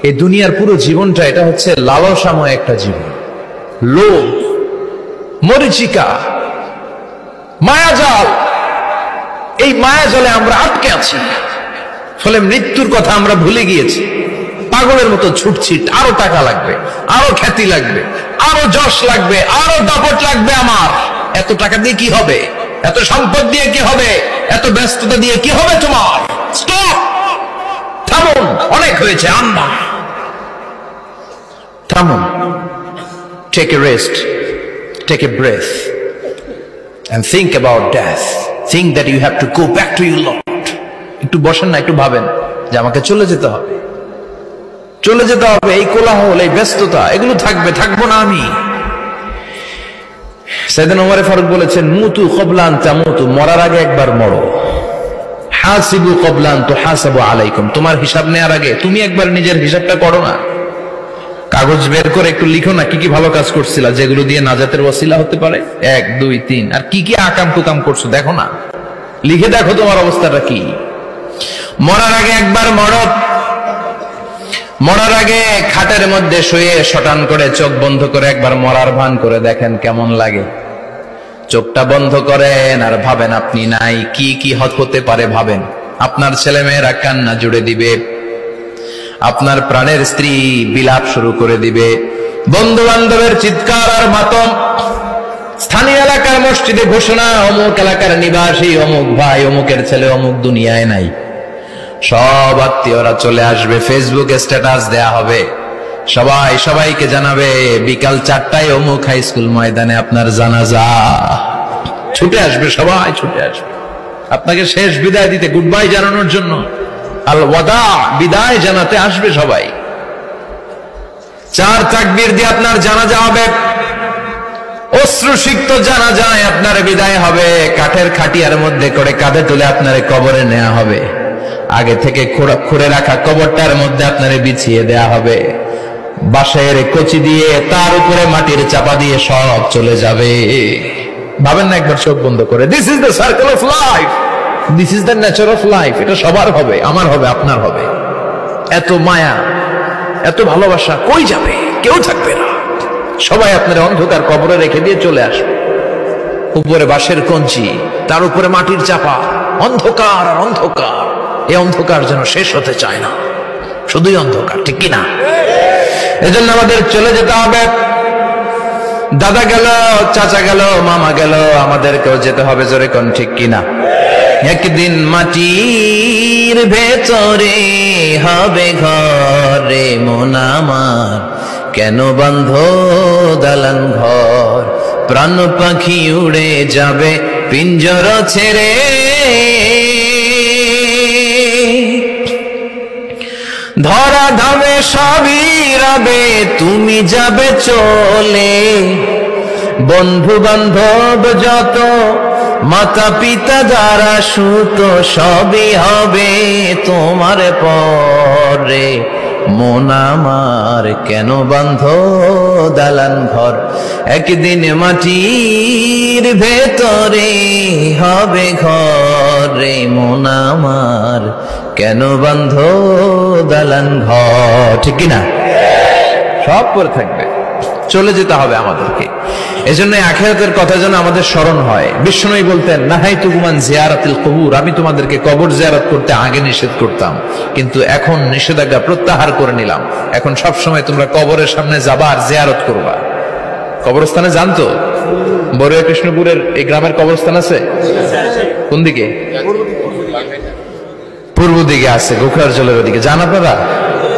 এই দুনিয়ার পুরো জীবনটা এটা হচ্ছে লালসাময় একটা জীবন, লোভ, মরিচিকা, মায়াজাল। এই মায়াজালে আমরা আটকে আছি, ফলে মৃত্যুর কথা আমরা ভুলে গিয়েছি। পাগলের মতো ছুটছি, আরো টাকা লাগবে, আরো খ্যাতি লাগবে, আরো যশ লাগবে, আরো দাপট লাগবে। আমার এত টাকা দিয়ে কি হবে, এত সম্পদ দিয়ে কি হবে, এত ব্যস্ততা দিয়ে কি হবে তোমার? স্টপ, থামুন, অনেক হয়েছে। আম্মা থামুন, take a rest, take a breath and think about death. Think that you have to go back to your Lord. একটু বসেন না, একটু ভাবেন যে আমাকে চলে যেতে হবে, চলে যেতে হবে। এই কোলাহল, এই ব্যস্ততা, এগুলো থাকবে, থাকবো না আমি। সাইয়েদনা ওমর ফারুক বলেছেন, মুতু ক্বাবলা আন তামুতু, মরার আগে একবার মরো। হাসিবু ক্বাবলা আন তুহাসাবু আলাইকুম, তোমার হিসাব নেওয়ার আগে তুমি একবার নিজের হিসাবটা করো না। কাগজ বের করে একটু লিখো না কি কি ভালো কাজ করছিলা, যেগুলো দিয়ে নাজাতের ওসিলা হতে পারে। 1 2 3, আর কি কি আকাম কুকাম করছো দেখো না, লিখে দেখো তোমার অবস্থাটা কি। মরার আগে একবার মরো। মরার আগে খাটের মধ্যে শুয়ে শটান করে চোখ বন্ধ করে একবার মরার ভান করে দেখেন কেমন লাগে। চোখটা বন্ধ করেন আর ভাবেন আপনি নাই, কি কি হতে পারে ভাবেন। আপনার ছেলে মেয়েরা কান্না জুড়ে দিবে, আপনার প্রাণের স্ত্রী বিলাপ শুরু করে দিবে, বন্ধু বান্ধবের চিৎকার আর মাতম, স্থানীয় এলাকার মসজিদে ঘোষণা, অমুক এলাকার নিবাসী অমুক ভাই অমুকের ছেলে অমুক দুনিয়ায় নাই। সব আত্মীয়রা চলে আসবে, ফেসবুকে স্ট্যাটাস দেয়া হবে, সবাই সবাইকে জানাবে বিকাল 4টায় অমুক হাই স্কুল ময়দানে আপনার জানাজা। ছুটে আসবে, সবাই ছুটে আসবে আপনাকে শেষ বিদায় দিতে, গুড বাই জানানোর জন্য, আল ওয়াদা, বিদায় জানাতে আসবে সবাই। 4 তাকবীর দিয়ে আপনার জানাজা হবে, অশ্রুসিক্ত জানাজায় আপনার বিদায় হবে। কাঠের খাটিয়ার মধ্যে করে কাঁধে তুলে আপনার কবরে নেওয়া হবে, আগে থেকে খুঁড়ে রাখা কবরটার মধ্যে আপনারে বিছিয়ে দেয়া হবে, বাঁশের কচি দিয়ে তার উপরে মাটির চাপা দিয়ে সব চলে যাবে। ভাবেন না একবার চোখ বন্ধ করে, this is the circle of life, this is the nature of life. এটা সবার হবে, আমার হবে, আপনার হবে। এত মায়া, এত ভালোবাসা কই যাবে? কেউ থাকবে না, সবাই আপনার অন্ধকার কবরে রেখে দিয়ে চলে আসবে। উপরে বাঁশের কঞ্চি, তার উপরে মাটির চাপা, অন্ধকার আর অন্ধকার। এই অন্ধকার যেন শেষ হতে চায় না, শুধুই অন্ধকার, ঠিক কিনা? এজন্য আমাদের চলে যেতে হবে। দাদা গেল, চাচা গেল, মামা গেল, আমাদেরকেও যেতে হবে, জোরে কোন ঠিক কিনা? একদিন মাটির ভেতরে হবে ঘরে মন আমার, কেন বন্ধ দালান ঘর, প্রাণ পাখি উড়ে যাবে পিঞ্জর ছেড়ে, ধরা ধামে সবই রবে তুমি যাবে চলে, বন্ধু বান্ধব যত, মাতা পিতা যারা সুত, সবই হবে তোমার পরে, মন আমার কেন বন্ধ দালান ঘর, একদিন মাটির ভেতরে হবে ঘরে মন আমার, কেন বন্ধ দালান ঘর, ঠিক কিনা? সব পরে থাকবে, চলে যেতে হবে আমাদেরকে। এজন্য আখিরাতের কথা যেন আমাদের স্মরণ হয়। বিশ্বনবী বলতেন, নাহাইতুকুম আন জিয়ারাতিল কুবুর, আমি তোমাদেরকে কবর জিয়ারত করতে আগে নিষেধ করতাম, কিন্তু এখন নিষেধাজ্ঞা প্রত্যাহার করে নিলাম। এখন সব সময় তোমরা কবরের সামনে যাবা আর জিয়ারত করবা। কবরস্থানে জানতো বড়ুয়া কৃষ্ণপুরের এই গ্রামের কবরস্থান আছে কোন দিকে? পূর্ব দিকে আছে, গোখরার জলের ওদিকে। জান আপনারা?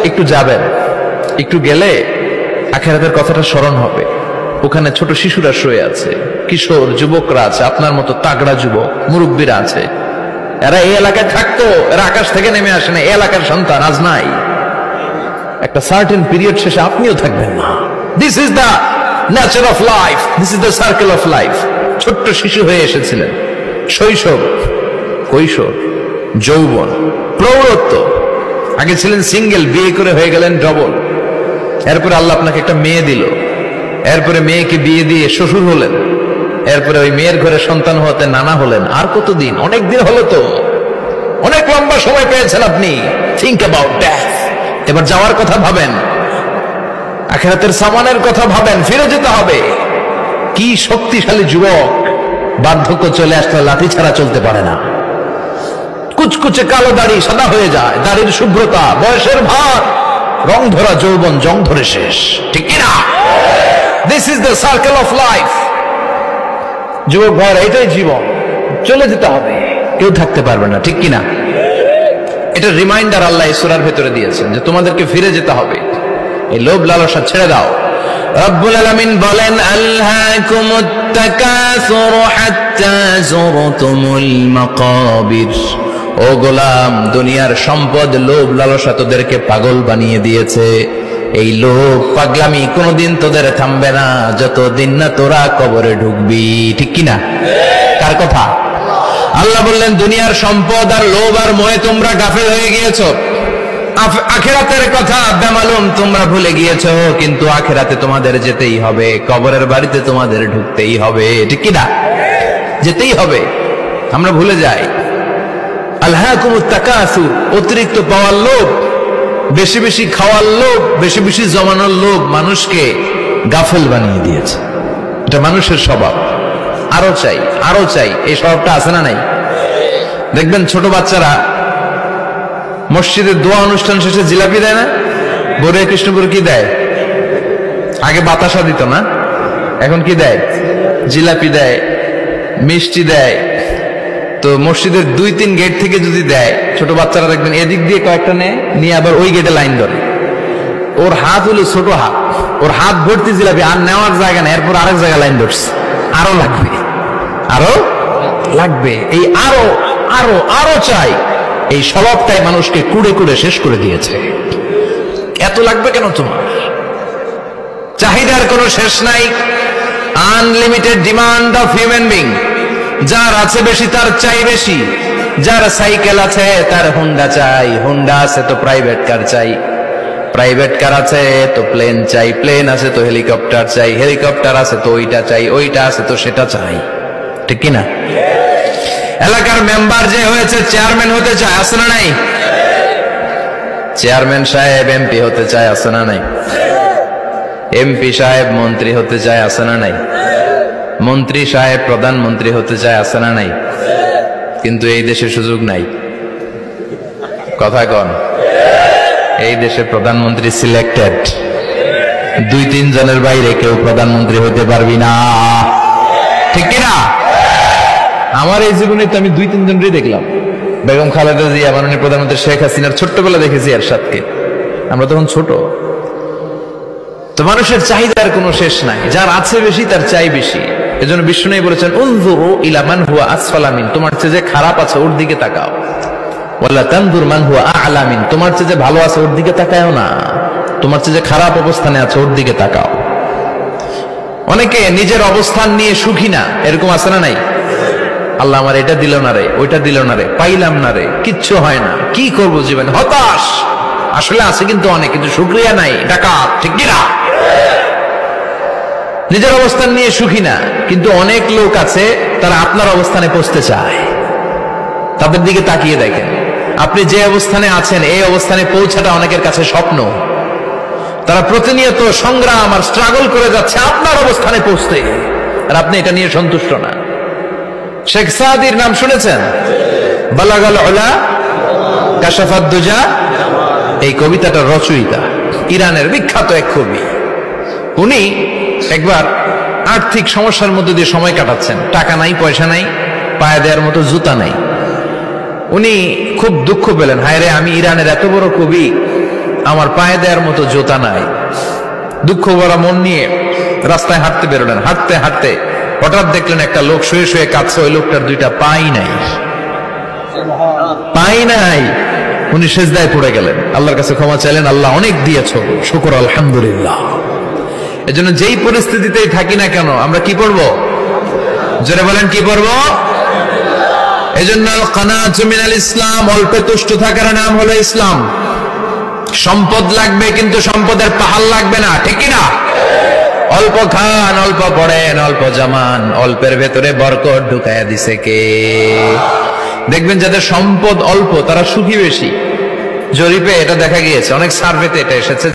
একটু যাবেন, একটু গেলে আখিরাতের কথাটা স্মরণ হবে। ওখানে ছোট শিশুরা শুয়ে আছে, কিশোর যুবকরা আছে, আপনার মতো তাগড়া যুবক, মুরব্বীরা আছে। এরা এই এলাকায় থাকতো, এরা আকাশ থেকে নেমে আসে না, এই এলাকার সন্তান আজ নাই। একটা সার্টেন পিরিয়ড শেষে আপনিও থাকবেন না। This is the nature of life, this is the circle of life. ছোট্ট শিশু হয়ে এসেছিলেন, শৈশব, কৈশোর, যৌবন, প্রৌঢ়ত্ব। আগে ছিলেন সিঙ্গেল, বিয়ে করে হয়ে গেলেন ডবল। এরপরে আল্লাহ আপনাকে একটা মেয়ে দিল, এরপরে মেয়েকে বিয়ে দিয়ে শ্বশুর হলেন, এরপরে ওই মেয়ের ঘরে সন্তান হতে নানা হলেন। আর কতদিন? অনেক দিন হলো তো, অনেক লম্বা সময় পেয়েছেন আপনি। থিঙ্ক অ্যাবাউট ডেথ, এবার যাওয়ার কথা ভাবেন, আখিরাতের সামানের কথা ভাবেন, ফিরে যেতে হবে। কি শক্তিশালী যুবক, বার্ধক্য চলে আসলে লাঠি ছাড়া চলতে পারে না। কুচকুচে কালো দাড়ি সাদা হয়ে যায়, দাড়ির শুভ্রতা, বয়সের ভার, রং ধরা যৌবন জং ধরে শেষ, ঠিক কিনা? This is the circle of life. যুবক ভাইরা, এটাই জীবন, চলে যেতে হবে, কেউ থাকতে পারবে না, ঠিক কিনা? এটা রিমাইন্ডার আল্লাহ এই সূরার ভেতরে দিয়েছেন যে তোমাদেরকে ফিরে যেতে হবে, এই লোভ লালসা ছেড়ে দাও। রব্বুল আলামিন বলেন, আলহাকুমুত তাকাসুর হাত্তা যুরতুমুল মাকাবির। ও গোলাম, দুনিয়ার সম্পদ, লোভ লালসা তোদেরকে পাগল বানিয়ে দিয়েছে। এই লোভ পাগলামি কোনোদিন তোদের থামবে না যতদিন না তোরা কবরে ঢুকবি, ঠিক কিনা? কার কথা? আল্লাহ বললেন, দুনিয়ার সম্পদ আর লোভ আর মোহে তোমরা গাফেল হয়ে গিয়েছো। আখিরাতের কথা বেমালুম তোমরা ভুলে গিয়েছো, কিন্তু আখিরাতে তোমাদের যেতেই হবে, কবরের বাড়িতে তোমাদের ঢুকতেই হবে, ঠিক কিনা? যেতেই হবে, আমরা ভুলে যাই। আলহাকুমুত তাকাসুর, অতিরিক্ত পাওয়ার লোভ, বেশি বেশি খাওয়ার লোভ, বেশি বেশি জমানোর লোভ মানুষকে গাফেল বানিয়ে দিয়েছে। এটা মানুষের স্বভাব, আরো চাই আরো চাই, এই স্বভাবটা আছে না নাই? দেখবেন ছোট বাচ্চারা মসজিদের দোয়া অনুষ্ঠান শেষে জিলাপি দেয় না? বরে কৃষ্ণপুর কি দেয়? আগে বাতাসা দিত না, এখন কি দেয়? জিলাপি দেয়, মিষ্টি দেয়। তো মসজিদের 2-3 গেট থেকে যদি দেয়, ছোট বাচ্চারা দেখবেন এদিক দিয়ে কয়েকটা নিয়ে আবার ওই গেটে লাইন ধরে। ওর হাত হলো ছোট হাত, ওর হাত ভর্তি জিলাপি, আর নেওয়ার জায়গা নেই, এরপর আরেক জায়গায় লাইন ধরছে, আরো লাগবে আরো লাগবে, এই আরো আরো আরো চাই। এই স্বভাবটাই মানুষকে কুড়ে কুড়ে শেষ করে দিয়েছে। এত লাগবে কেন তোমার? চাহিদার কোনো শেষ নাই, unlimited demand of human being. যার আছে বেশি তার চাই বেশি, যার সাইকেল আছে তার হুন্ডা চাই, হুন্ডা আছে তো প্রাইভেট কার চাই, প্রাইভেট কার আছে তো প্লেন চাই, প্লেন আছে তো হেলিকপ্টার চাই, হেলিকপ্টার আছে তো ওইটা চাই, ওইটা আছে তো সেটা চাই, ঠিক কিনা? এলাকার মেম্বার যে হয়েছে চেয়ারম্যান হতে চায়, আছে না নাই? চেয়ারম্যান সাহেব এমপি হতে চায়, আছে না নাই? এমপি সাহেব মন্ত্রী হতে চায়, আছে না নাই? মন্ত্রী সাহেব প্রধানমন্ত্রী হতে চায়, আছে না নাই? কিন্তু এই দেশে সুযোগ নাই, কথা কন। এই দেশে প্রধানমন্ত্রী সিলেক্টেড, 2-3 জনের বাইরে কেউ প্রধানমন্ত্রী হতে পারবি না, ঠিক কিনা? আমার এই জীবনে তো আমি 2-3 জনই দেখলাম। বেগম খালেদা জিয়া, মাননীয় প্রধানমন্ত্রী শেখ হাসিনার ছোট্টবেলা দেখেছি এরশাদকে, আমরা তখন ছোট। তো মানুষের চাহিদার কোনো শেষ নাই, যার আছে বেশি তার চাই বেশি। এজন্য বিষ্ণু বলেছেন, উনজুরু ইলা মান হুয়া আসফালা মিন, তোমার চেয়ে যে খারাপ আছে ওর দিকে তাকাও। ওয়ালা তানজুর মান হুয়া আ'লা মিন, তোমার চেয়ে যে ভালো আছে ওর দিকে তাকায়ও না, তোমার চেয়ে যে খারাপ অবস্থানে আছে ওর দিকে তাকাও। অনেকে নিজের অবস্থান নিয়ে সুখী না, এরকম আছে না নাই? আল্লাহ আমার এটা দিল না রে, ওইটা দিল না রে, পাইলাম না রে, কিচ্ছু হয় না, কি করবো জীবন, হতাশ। আসলে আছে কিন্তু অনেক, কিন্তু শুকরিয়া নাই, ডাকাত, ঠিক কিনা? নিজের অবস্থান নিয়ে সুখী না, কিন্তু অনেক লোক আছে তারা আপনার অবস্থানে পৌঁছতে চায়। তাদের দিকে তাকিয়ে দেখেন, আপনি যে অবস্থানে আছেন এই অবস্থানে পৌঁছাটা অনেকের কাছে স্বপ্ন। তারা প্রতিনিয়ত সংগ্রাম আর স্ট্রাগল করে যাচ্ছে আপনার অবস্থানে পৌঁছতে, আর আপনি এটা নিয়ে সন্তুষ্ট না। শেখ সাদির নাম শুনেছেন? বালাগাল উলা কাশাফাদ দুজা, এই কবিতাটার রচয়িতা, ইরানের বিখ্যাত এক কবি। উনি একবার আর্থিক সমস্যার মধ্যে দিয়ে সময় কাটাচ্ছেন, টাকা নাই, পয়সা নাই, পায়ে দেওয়ার মতো জুতা নাই। উনি খুব দুঃখ পেলেন, হায় রে, আমি ইরানের এত বড় কবি, আমার পায়ে দেওয়ার মতো জুতা নাই। দুঃখ ভরা মন নিয়ে রাস্তায় হাঁটতে বেরোলেন। হাঁটতে হাঁটতে হঠাৎ দেখলেন একটা লোক শুয়ে শুয়ে কাঁদছে, ওই লোকটার 2টা পাই নাই, পাই নাই। উনি সেজদায় পড়ে গেলেন, আল্লাহর কাছে ক্ষমা চাইলেন, আল্লাহ অনেক দিয়েছো, শুকর আলহামদুলিল্লাহ। এজন্য যেই পরিস্থিতিতেই থাকি না কেন আমরা কি পড়বো? জোরে বলেন, কি পড়বো? এজন্য আল কানাতু মিনাল ইসলাম, অল্পে তুষ্ট থাকার নাম হলো ইসলাম। সম্পদ লাগবে কিন্তু সম্পদের পাহাড় লাগবে না, ঠিক কিনা? অল্প খান, অল্প পড়েন, অল্প জামান, অল্পের ভেতরে বরকত ঢুকায়া দিছে কে? দেখবেন যাদের সম্পদ অল্প তারা সুখী বেশি, জরিপে এটা দেখা গিয়েছে, অনেক সার্ভেতে এটা এসেছে।